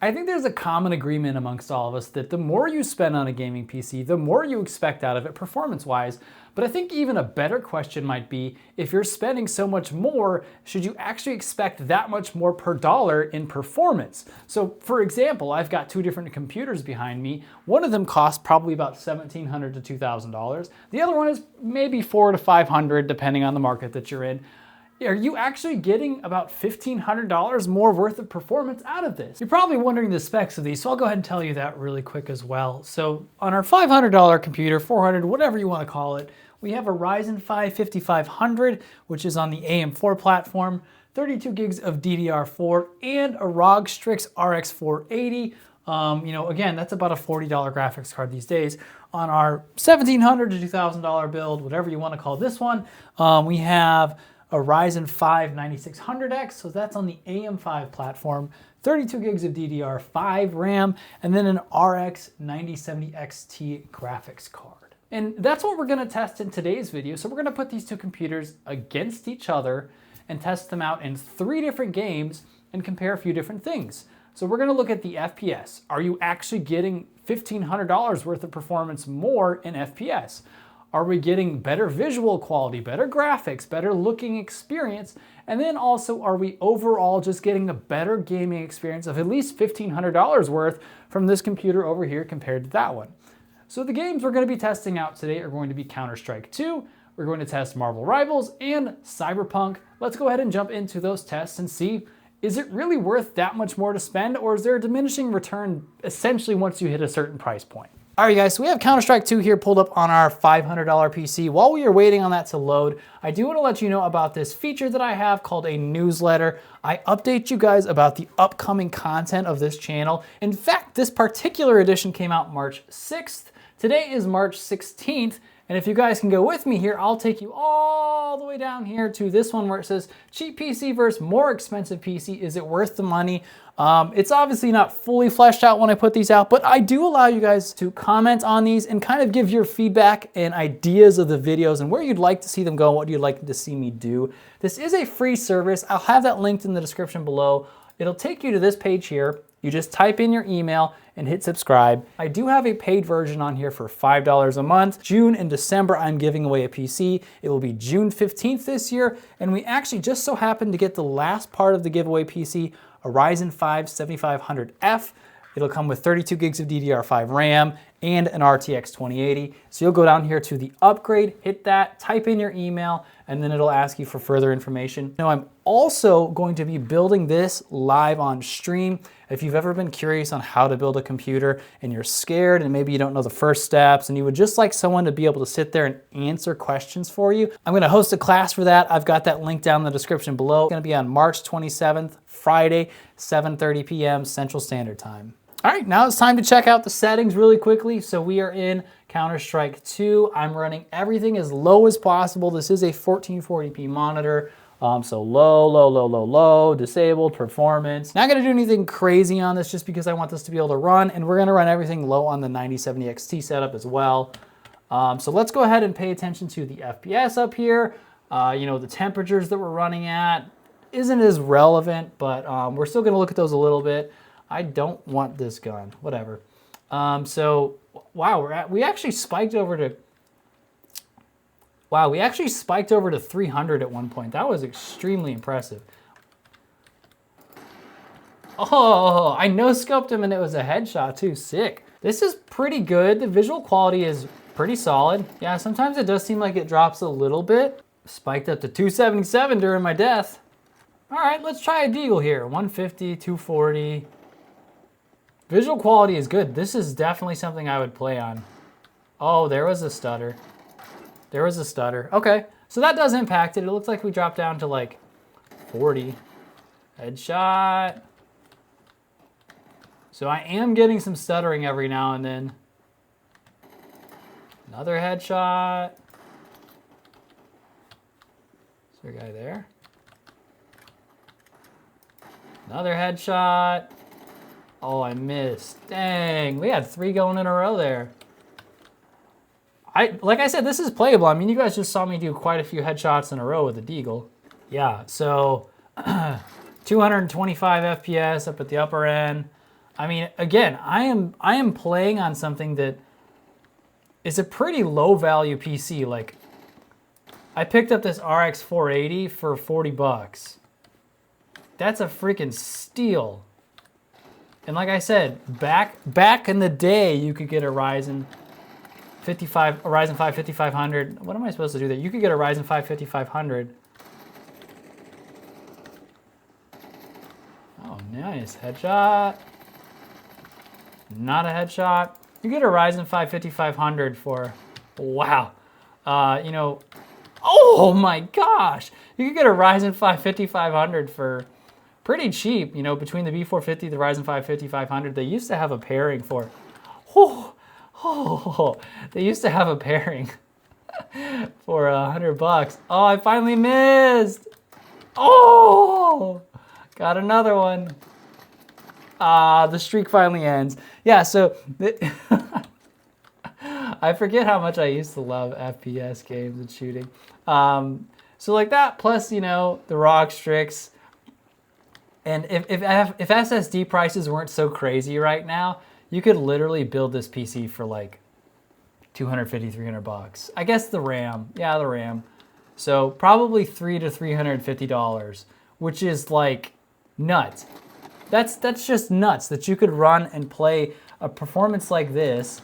I think there's a common agreement amongst all of us that the more you spend on a gaming PC, the more you expect out of it performance-wise. But I think even a better question might be, if you're spending so much more, should you actually expect that much more per dollar in performance? So for example, I've got two different computers behind me. One of them costs probably about $1,700 to $2,000. The other one is maybe $400 to $500, depending on the market that you're in. Are you actually getting about $1,500 more worth of performance out of this? You're probably wondering the specs of these, so I'll go ahead and tell you that really quick as well. So on our $500 computer, $400, whatever you want to call it, we have a Ryzen 5 5500, which is on the AM4 platform, 32 gigs of DDR4, and a ROG Strix RX 480. Again, that's about a $40 graphics card these days. On our $1,700 to $2,000 build, whatever you want to call this one, we have a Ryzen 5 9600X, so that's on the AM5 platform, 32 gigs of DDR5 RAM, and then an RX 9070 XT graphics card. And that's what we're gonna test in today's video. So we're gonna put these two computers against each other and test them out in 3 different games and compare a few different things. So we're gonna look at the FPS. Are you actually getting $1,500 worth of performance more in FPS? Are we getting better visual quality, better graphics, better looking experience? And then also, are we overall just getting a better gaming experience of at least $1,500 worth from this computer over here compared to that one? So the games we're going to be testing out today are going to be Counter-Strike 2, we're going to test Marvel Rivals, and Cyberpunk. Let's go ahead and jump into those tests and see, is it really worth that much more to spend, or is there a diminishing return essentially once you hit a certain price point? All right, guys, so we have Counter-Strike 2 here pulled up on our $500 PC. While we are waiting on that to load, I do want to let you know about this feature that I have called a newsletter. I update you guys about the upcoming content of this channel. In fact, this particular edition came out March 6th. Today is March 16th. And if you guys can go with me here, I'll take you all the way down here to this one where it says cheap PC versus more expensive PC. Is it worth the money? It's obviously not fully fleshed out when I put these out, but I do allow you guys to comment on these and kind of give your feedback and ideas of the videos and where you'd like to see them go and what you'd like to see me do. This is a free service. I'll have that linked in the description below. It'll take you to this page here. You just type in your email and hit subscribe. I do have a paid version on here for $5 a month. June and December, I'm giving away a PC. It will be June 15th this year. And we actually just so happened to get the last part of the giveaway PC, a Ryzen 5 7500F. It'll come with 32 gigs of DDR5 RAM and an RTX 2080. So you'll go down here to the upgrade, hit that, type in your email, and then it'll ask you for further information. Now I'm also going to be building this live on stream. If you've ever been curious on how to build a computer and you're scared and maybe you don't know the first steps and you would just like someone to be able to sit there and answer questions for you, I'm gonna host a class for that. I've got that link down in the description below. It's gonna be on March 27th, Friday, 7:30 p.m. Central Standard Time. All right, now it's time to check out the settings really quickly. So we are in Counter-Strike 2. I'm running everything as low as possible. This is a 1440p monitor. So low, disabled, performance. Not gonna do anything crazy on this just because I want this to be able to run, and we're gonna run everything low on the 9070 XT setup as well. So let's go ahead and pay attention to the FPS up here. The temperatures that we're running at isn't as relevant, but we're still gonna look at those a little bit. I don't want this gun, whatever. So, wow, we actually spiked over to 300 at one point. That was extremely impressive. Oh, I no-scoped him and it was a headshot too, sick. This is pretty good. The visual quality is pretty solid. Yeah, sometimes it does seem like it drops a little bit. Spiked up to 277 during my death. All right, let's try a deagle here. 150, 240. Visual quality is good. This is definitely something I would play on. Oh, there was a stutter. There was a stutter. Okay, so that does impact it. It looks like we dropped down to like 40. Headshot. So I am getting some stuttering every now and then. Another headshot. Is there a guy there? Another headshot. Oh, I missed. Dang, we had 3 going in a row there. Like I said, this is playable. I mean, you guys just saw me do quite a few headshots in a row with the deagle. Yeah, so 225 FPS up at the upper end. I mean, again, I am playing on something that is a pretty low value PC. Like, I picked up this RX 480 for 40 bucks. That's a freaking steal. And like I said, back in the day, you could get a Ryzen 5 5500. What am I supposed to do there? You could get a Ryzen 5 5500. Oh, nice. Headshot. Not a headshot. You get a Ryzen 5 5500 for, wow. You know, oh my gosh. You could get a Ryzen 5 5500 for pretty cheap, you know, between the B450, the Ryzen 5 5500. They used to have a pairing for, they used to have a pairing for 100 bucks. Oh, I finally missed. Oh, got another one. The streak finally ends. Yeah, so I forget how much I used to love FPS games and shooting. So like that, plus, you know, the ROG Strix. And if SSD prices weren't so crazy right now, you could literally build this PC for like 250, 300 bucks. I guess the RAM, yeah, the RAM. So probably $300 to $350, which is like nuts. That's just nuts that you could run and play a performance like this.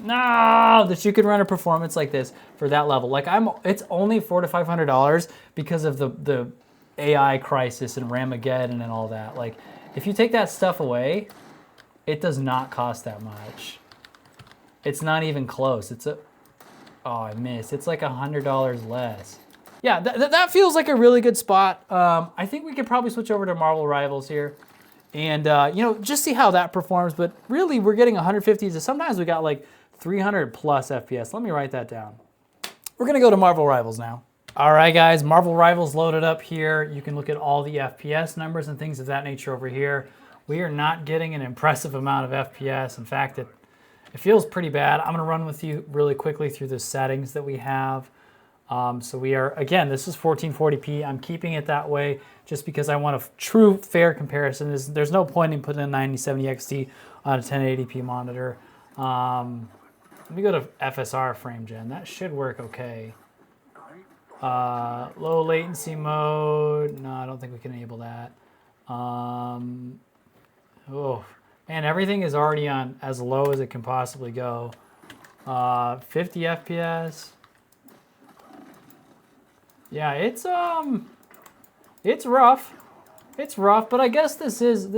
No, that you could run a performance like this for that level. Like it's only $400 to $500 because of the AI crisis and Ramageddon and all that. Like, if you take that stuff away, it does not cost that much. It's not even close. Oh, I missed. It's like $100 less. Yeah, that feels like a really good spot. I think we could probably switch over to Marvel Rivals here and, you know, just see how that performs. But really, we're getting 150 to sometimes we got like 300 plus FPS. Let me write that down. We're going to go to Marvel Rivals now. All right, guys, Marvel Rivals loaded up here. You can look at all the FPS numbers and things of that nature over here. We are not getting an impressive amount of FPS. In fact, it feels pretty bad. I'm gonna run with you really quickly through the settings that we have. So we are, again, this is 1440p. I'm keeping it that way just because I want a true fair comparison. There's no point in putting a 9070 XT on a 1080p monitor. Let me go to FSR frame gen. That should work okay. Low latency mode. No, I don't think we can enable that. Oh, man, everything is already on as low as it can possibly go. 50 FPS. Yeah, it's rough. It's rough, but I guess this is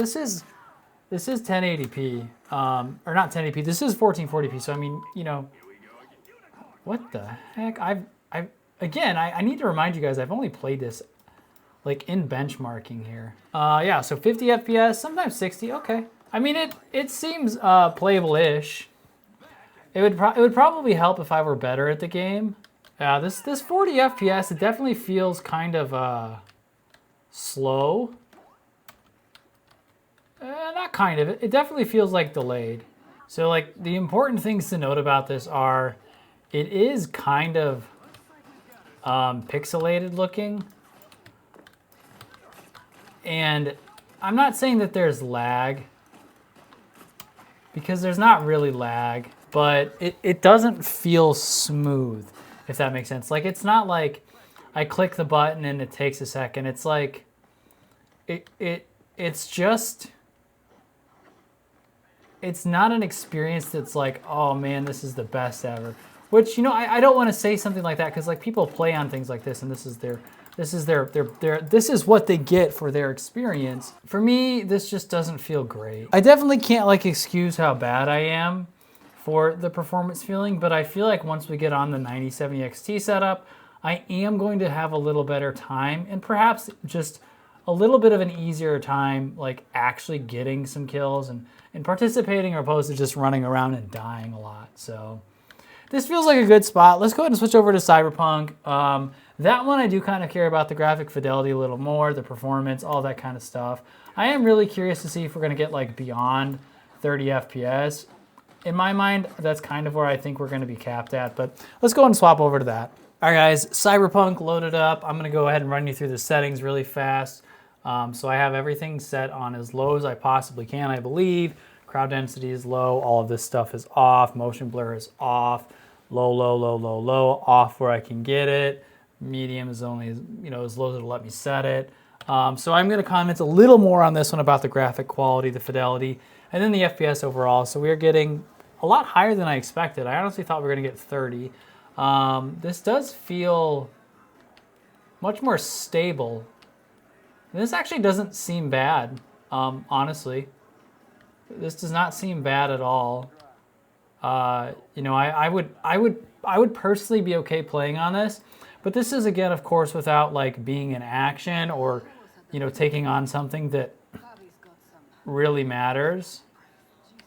1080p. Or not 1080p. This is 1440p. So I mean, you know, what the heck? Again, I need to remind you guys, I've only played this like in benchmarking here. Yeah, so 50 FPS, sometimes 60, okay. I mean, it seems playable-ish. It would probably help if I were better at the game. Yeah, this 40 FPS, it definitely feels kind of slow. Not kind of, it definitely feels like delayed. So like the important things to note about this are, it is kind of pixelated looking. And I'm not saying that there's lag, because there's not really lag, but it doesn't feel smooth, if that makes sense. Like, it's not like I click the button and it takes a second. It's like, it's just, it's not an experience that's like, oh man, this is the best ever. Which, you know, I don't want to say something like that, because like people play on things like this and this is what they get for their experience. For me, this just doesn't feel great. I definitely can't like excuse how bad I am for the performance feeling, but I feel like once we get on the 9070 XT setup, I am going to have a little better time, and perhaps just a little bit of an easier time like actually getting some kills and participating, opposed to just running around and dying a lot. So this feels like a good spot. Let's go ahead and switch over to Cyberpunk. That one I do kind of care about the graphic fidelity a little more, the performance, all that kind of stuff. I am really curious to see if we're going to get like beyond 30 FPS. In my mind, that's kind of where I think we're going to be capped at, but let's go and swap over to that. All right, guys, Cyberpunk loaded up. I'm going to go ahead and run you through the settings really fast. So I have everything set on as low as I possibly can, I believe. Crowd density is low. All of this stuff is off. Motion blur is off. Low, low, low, low, low. Off where I can get it. Medium is only, as low as it'll let me set it. So I'm going to comment a little more on this one about the graphic quality, the fidelity, and then the FPS overall. So we are getting a lot higher than I expected. I honestly thought we were going to get 30. This does feel much more stable. This actually doesn't seem bad, honestly. This does not seem bad at all. I would personally be okay playing on this, but this is, again, of course, without like being in action or, taking on something that really matters.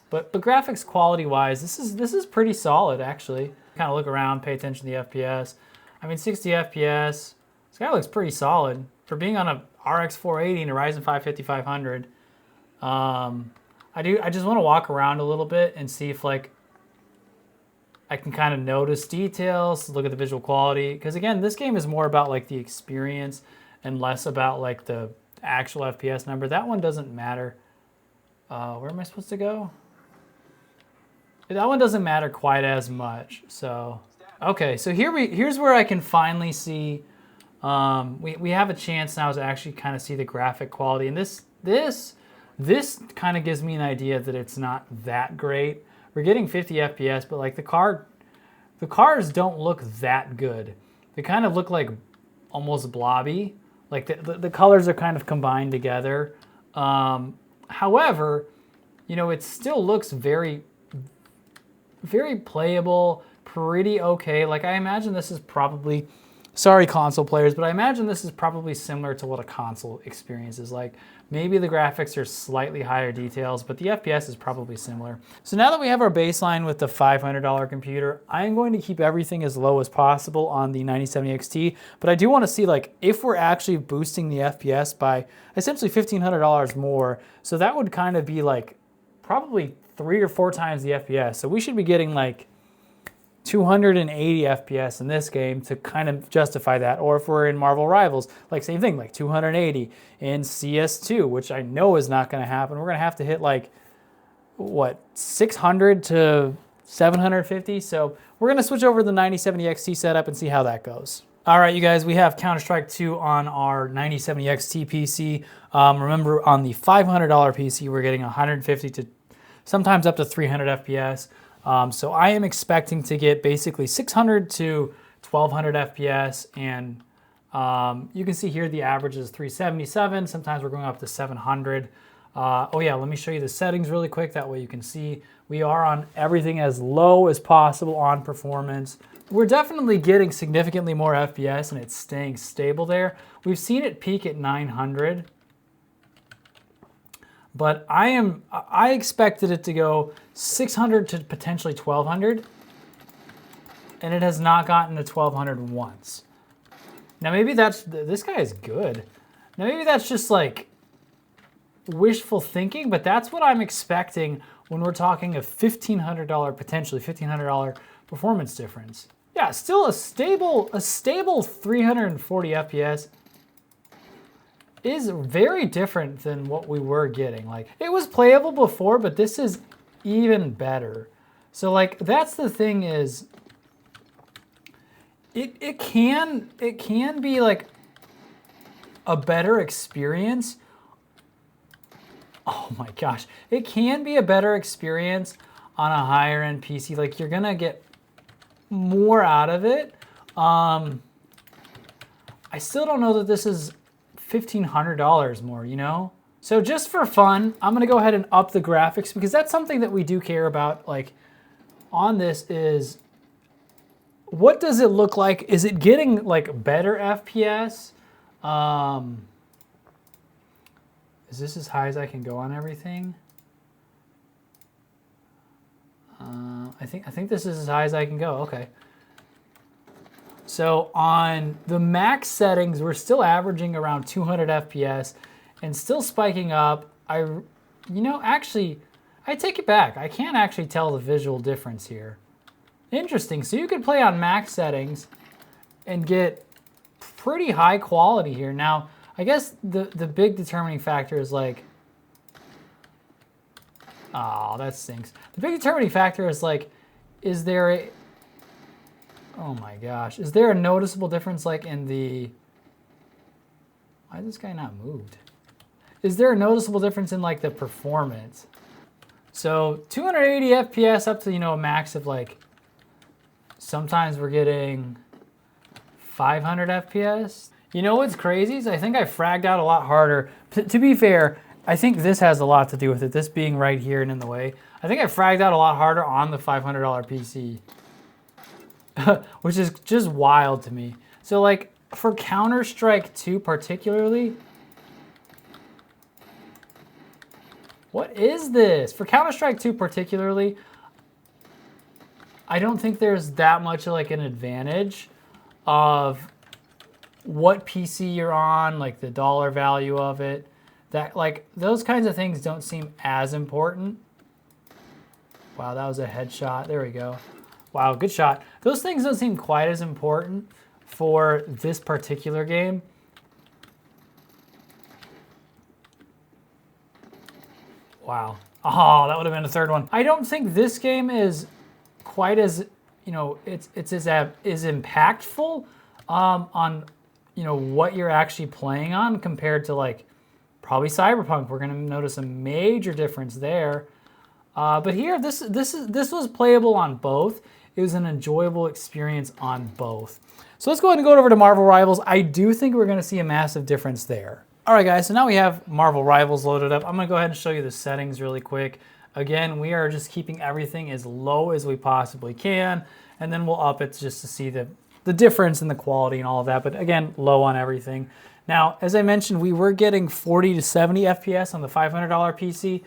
But graphics quality wise, this is pretty solid actually. Kind of look around, pay attention to the FPS. I mean, 60 FPS. This guy looks pretty solid for being on a RX 480 and a Ryzen 5 5500. I just want to walk around a little bit and see if like I can kind of notice details, look at the visual quality. Because again, this game is more about like the experience and less about like the actual FPS number. That one doesn't matter. Where am I supposed to go? That one doesn't matter quite as much. So, okay, so here's where I can finally see. We have a chance now to actually kind of see the graphic quality, and this kind of gives me an idea that it's not that great. We're getting 50 FPS, but like the cars don't look that good. They kind of look like almost blobby. Like the colors are kind of combined together. However, it still looks very, very playable, pretty okay. Like I imagine this is probably, sorry console players, but I imagine this is probably similar to what a console experience is like. Maybe the graphics are slightly higher details, but the FPS is probably similar. So now that we have our baseline with the $500 computer, I'm going to keep everything as low as possible on the 9070 XT, but I do want to see like if we're actually boosting the FPS by essentially $1,500 more. So that would kind of be like probably 3 or 4 times the FPS. So we should be getting like 280 FPS in this game to kind of justify that. Or if we're in Marvel Rivals, like same thing, like 280 in CS2, which I know is not going to happen. We're going to have to hit like, what, 600 to 750? So we're going to switch over to the 9070 XT setup and see how that goes. All right, you guys, we have Counter-Strike 2 on our 9070 XT PC. Remember, on the $500 PC, we're getting 150 to sometimes up to 300 FPS. So I am expecting to get basically 600 to 1200 FPS, and you can see here the average is 377. Sometimes we're going up to 700. Oh yeah, let me show you the settings really quick. That way you can see we are on everything as low as possible on performance. We're definitely getting significantly more FPS, and it's staying stable there. We've seen it peak at 900. But I expected it to go 600 to potentially 1200, and it has not gotten to 1200 once. Now maybe this guy is good. Now maybe that's just like wishful thinking, but that's what I'm expecting when we're talking a $1,500, potentially $1,500 performance difference. Yeah, still a stable 340 FPS. Is very different than what we were getting. Like, it was playable before, but this is even better. So like, that's the thing is, it can be like a better experience. Oh my gosh, it can be a better experience on a higher end PC. Like, you're gonna get more out of it. I still don't know that this is $1,500 more, So just for fun, I'm gonna go ahead and up the graphics, because that's something that we do care about. Like, on this is, what does it look like? Is it getting like better FPS? Is this as high as I can go on everything? I think this is as high as I can go. Okay. So on the max settings, we're still averaging around 200 FPS and still spiking up. Actually, I take it back. I can't actually tell the visual difference here. Interesting. So you could play on max settings and get pretty high quality here. Now, I guess the big determining factor is like, oh, that stinks. The big determining factor is like, is there a, oh my gosh, is there a noticeable difference like in the, why is this guy not moved? Is there a noticeable difference in like the performance? So 280 FPS up to, you know, a max of like, sometimes we're getting 500 FPS. You know what's crazy is I think I fragged out a lot harder. To be fair, I think this has a lot to do with it, this being right here and in the way. I think I fragged out a lot harder on the $500 PC, which is just wild to me. So like for Counter-Strike 2 particularly, what is this? For Counter-Strike 2 particularly, I don't think there's that much of like an advantage of what PC you're on, like the dollar value of it. That like those kinds of things don't seem as important. Wow, that was a headshot. There we go. Wow, good shot. Those things don't seem quite as important for this particular game. Wow. Oh, that would have been a third one. I don't think this game is quite as, you know, it's as impactful on, you know, what you're actually playing on compared to like probably Cyberpunk. We're gonna notice a major difference there. But here, this was playable on both. It was an enjoyable experience on both. So let's go ahead and go over to Marvel Rivals. I do think we're gonna see a massive difference there. All right, guys, so now we have Marvel Rivals loaded up. I'm gonna go ahead and show you the settings really quick. Again, we are just keeping everything as low as we possibly can, and then we'll up it just to see the difference in the quality and all of that, but again, low on everything. Now, as I mentioned, we were getting 40 to 70 FPS on the $500 PC.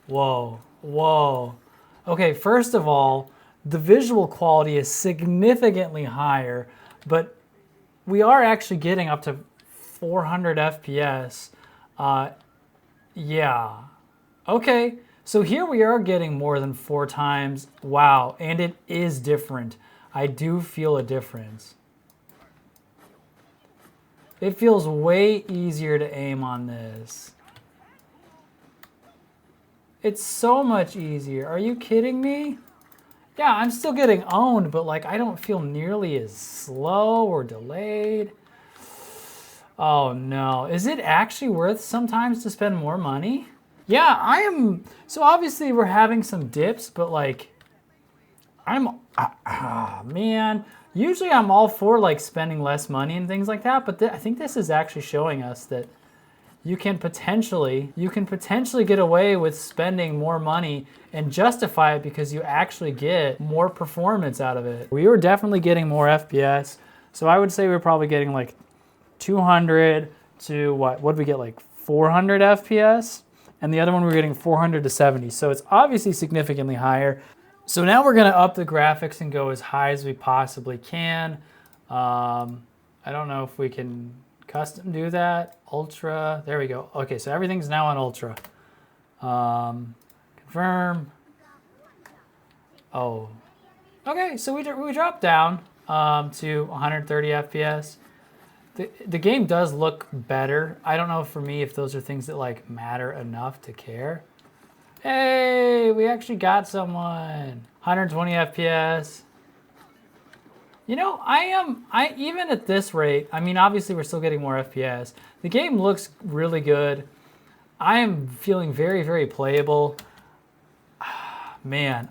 Whoa. Okay, first of all, the visual quality is significantly higher, but we are actually getting up to 400 FPS. Yeah. Okay, so here we are getting more than 4 times. Wow, and it is different. I do feel a difference. It feels way easier to aim on this. It's so much easier. Are you kidding me? Yeah, I'm still getting owned, but like I don't feel nearly as slow or delayed. Oh no, is it actually worth sometimes to spend more money? Yeah, I am. So obviously we're having some dips, but like man, usually I'm all for like spending less money and things like that, but I think this is actually showing us that you can potentially get away with spending more money and justify it because you actually get more performance out of it. We were definitely getting more FPS, so I would say we're probably getting like 200 to what did we get, like 400 FPS? And the other one we were getting 400 to 70, so it's obviously significantly higher. So now we're gonna up the graphics and go as high as we possibly can. I don't know if we can custom do that. Ultra, there we go. Okay, so everything's now on ultra. Confirm. Oh, okay, so we dropped down to 130 FPS. The game does look better. I don't know for me if those are things that like matter enough to care. Hey, we actually got someone. 120 FPS. You know, I even at this rate, I mean, obviously we're still getting more FPS. The game looks really good. I am feeling very, very playable. Man,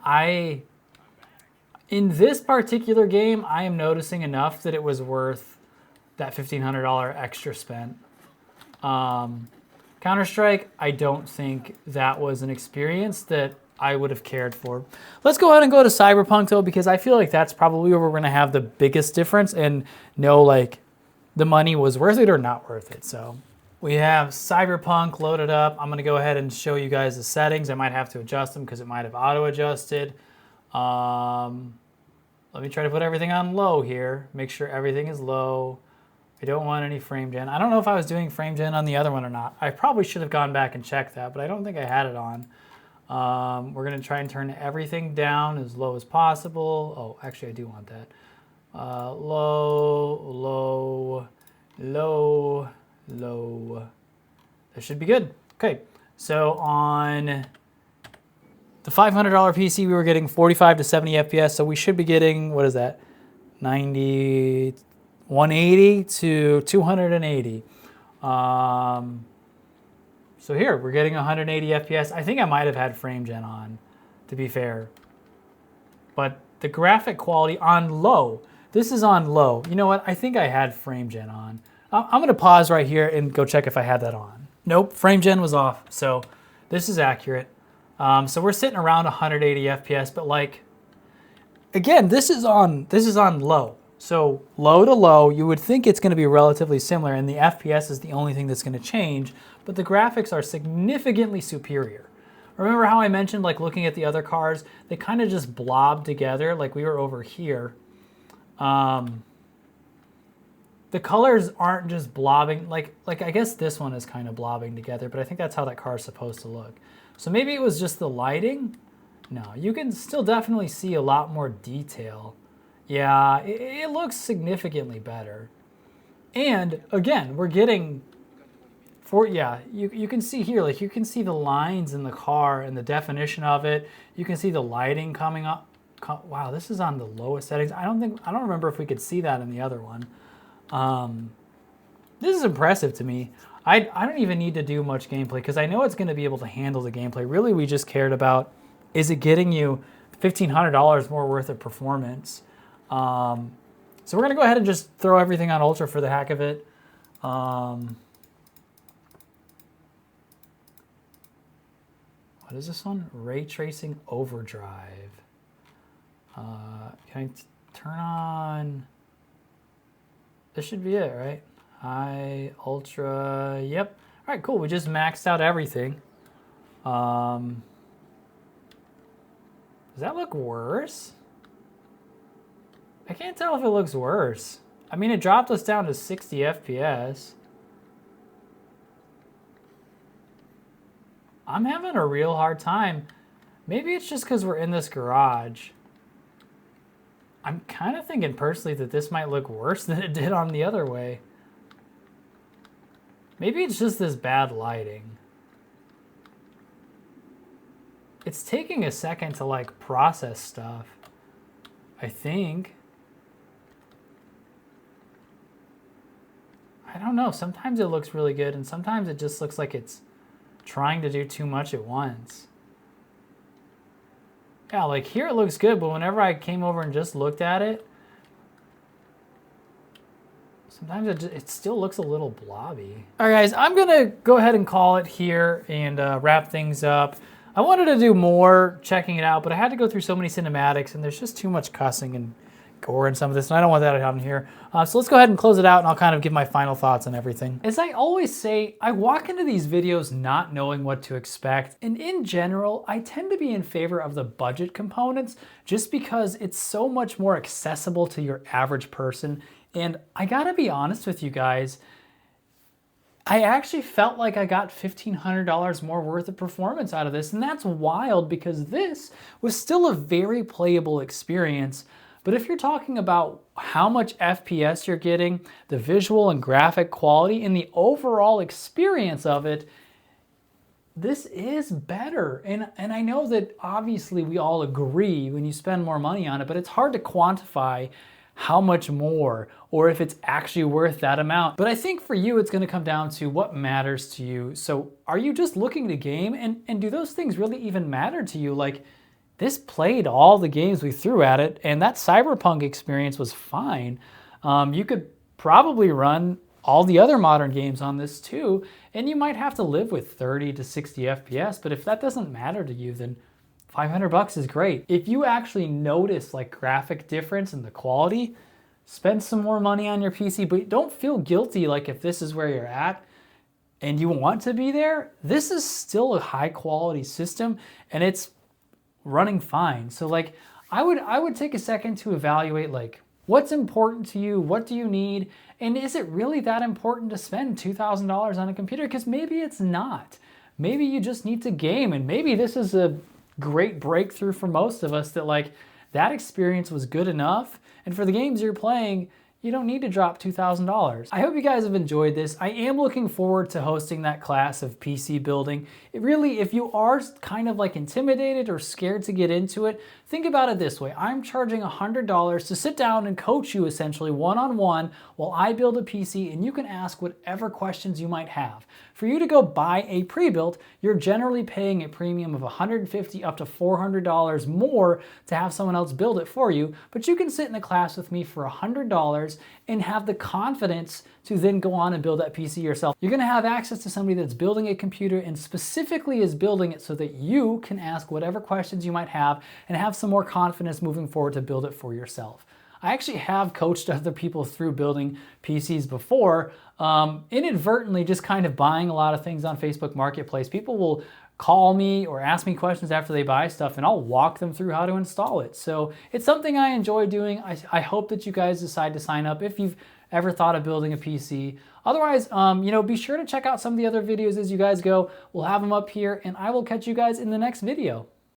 in this particular game, I am noticing enough that it was worth that $1,500 extra spent. Counter-Strike, I don't think that was an experience that I would have cared for. Let's go ahead and go to Cyberpunk though, because I feel like that's probably where we're gonna have the biggest difference and know like the money was worth it or not worth it. So we have Cyberpunk loaded up. I'm gonna go ahead and show you guys the settings. I might have to adjust them because it might have auto-adjusted. Let me try to put everything on low here. Make sure everything is low. I don't want any frame gen. I don't know if I was doing frame gen on the other one or not. I probably should have gone back and checked that, but I don't think I had it on. We're gonna try and turn everything down as low as possible. Oh, actually I do want that. Low, low. That should be good. Okay, so on the $500 PC, we were getting 45 to 70 FPS, so we should be getting, what is that? 180 to 280. So here, we're getting 180 FPS. I think I might have had frame gen on, to be fair. But the graphic quality on low, this is on low. You know what? I think I had frame gen on. I'm gonna pause right here and go check if I had that on. Nope, frame gen was off, so this is accurate. So we're sitting around 180 FPS, but like, again, this is on low. So low to low, you would think it's gonna be relatively similar, and the FPS is the only thing that's gonna change, but the graphics are significantly superior. Remember how I mentioned, like, looking at the other cars, they kind of just blob together, like we were over here. The colors aren't just blobbing, like I guess this one is kind of blobbing together, but I think that's how that car is supposed to look. So maybe it was just the lighting? No, you can still definitely see a lot more detail. Yeah, it looks significantly better. And again, we're getting, you can see here, like you can see the lines in the car and the definition of it. You can see the lighting coming up. Wow, this is on the lowest settings. I don't remember if we could see that in the other one. This is impressive to me. I don't even need to do much gameplay because I know it's going to be able to handle the gameplay. Really, we just cared about, is it getting you $1,500 more worth of performance? So we're going to go ahead and just throw everything on Ultra for the heck of it. What is this one? Ray Tracing Overdrive. Can I turn on? This should be it, right? High, ultra, yep. All right, cool. We just maxed out everything. Does that look worse? I can't tell if it looks worse. I mean, it dropped us down to 60 FPS. I'm having a real hard time. Maybe it's just because we're in this garage. I'm kind of thinking personally that this might look worse than it did on the other way. Maybe it's just this bad lighting. It's taking a second to like process stuff, I think. I don't know, sometimes it looks really good and sometimes it just looks like it's trying to do too much at once. Yeah, like here it looks good, but whenever I came over and just looked at it, sometimes it still looks a little blobby. All right, guys, I'm gonna go ahead and call it here and wrap things up. I wanted to do more checking it out, but I had to go through so many cinematics and there's just too much cussing and gore in some of this, and I don't want that on here. So let's go ahead and close it out and I'll kind of give my final thoughts on everything. As I always say, I walk into these videos not knowing what to expect, and in general, I tend to be in favor of the budget components just because it's so much more accessible to your average person. And I gotta be honest with you guys, I actually felt like I got $1,500 more worth of performance out of this, and that's wild because this was still a very playable experience. But if you're talking about how much FPS you're getting, the visual and graphic quality, and the overall experience of it, this is better. And I know that obviously we all agree when you spend more money on it, but it's hard to quantify how much more or if it's actually worth that amount. But I think for you, it's gonna come down to what matters to you. So are you just looking to game, and do those things really even matter to you? Like, this played all the games we threw at it, and that Cyberpunk experience was fine. You could probably run all the other modern games on this too, and you might have to live with 30 to 60 FPS, but if that doesn't matter to you, then $500 is great. If you actually notice like graphic difference in the quality, spend some more money on your PC, but don't feel guilty like if this is where you're at and you want to be there, this is still a high quality system and it's running fine. So like I would take a second to evaluate like what's important to you, what do you need, and is it really that important to spend $2,000 on a computer? Because maybe it's not. Maybe you just need to game, and maybe this is a great breakthrough for most of us that like that experience was good enough, and for the games you're playing, you don't need to drop $2,000. I hope you guys have enjoyed this. I am looking forward to hosting that class of PC building. It really, if you are kind of like intimidated or scared to get into it, think about it this way. I'm charging $100 to sit down and coach you essentially one-on-one while I build a PC, and you can ask whatever questions you might have. For you to go buy a pre-built, you're generally paying a premium of $150 up to $400 more to have someone else build it for you, but you can sit in a class with me for $100 and have the confidence to then go on and build that PC yourself. You're gonna have access to somebody that's building a computer and specifically is building it so that you can ask whatever questions you might have and have some more confidence moving forward to build it for yourself. I actually have coached other people through building PCs before, inadvertently just kind of buying a lot of things on Facebook Marketplace. People will call me or ask me questions after they buy stuff, and I'll walk them through how to install it. So it's something I enjoy doing. I hope that you guys decide to sign up if you've ever thought of building a PC. Otherwise, be sure to check out some of the other videos as you guys go. We'll have them up here, and I will catch you guys in the next video.